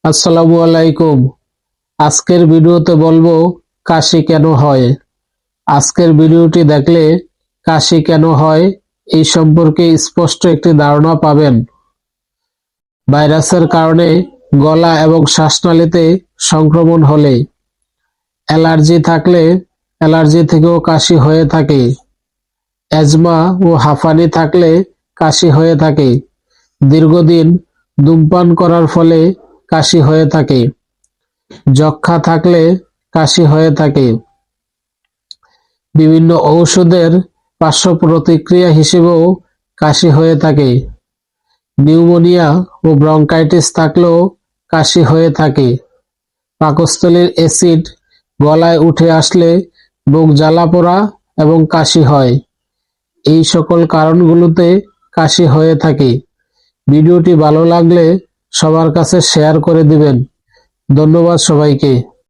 আসসালামু আলাইকুম। আজকের ভিডিওতে বলবো কাশি কেন হয়। আজকের ভিডিওটি দেখলে কাশি কেন হয় এই সম্পর্কে স্পষ্ট একটি ধারণা পাবেন। ভাইরাসের কারণে গলা এবং শ্বাসনালীতে সংক্রমণ হলে, অ্যালার্জি থাকলে অ্যালার্জি থেকেও কাশি হয়ে থাকে, অ্যাজমা ও হাঁফানি থাকলে কাশি হয়ে থাকে, দীর্ঘদিন ধূমপান করার ফলে কাশি হয়ে থাকে, যক্ষ্মা থাকলে কাশি হয়ে থাকে, বিভিন্ন ঔষধের পার্শ্ব প্রতিক্রিয়া হিসেবেও কাশি হয়ে থাকে, নিউমোনিয়া ও ব্রঙ্কাইটিস থাকলেও কাশি হয়ে থাকে, পাকস্থলীর অ্যাসিড গলায় উঠে আসলে বুক জ্বালা-পোড়া এবং কাশি হয়। এই সকল কারণগুলোতে কাশি হয়ে থাকে। ভিডিওটি ভালো লাগলে সবার কাছে শেয়ার করে দিবেন। ধন্যবাদ সবাইকে।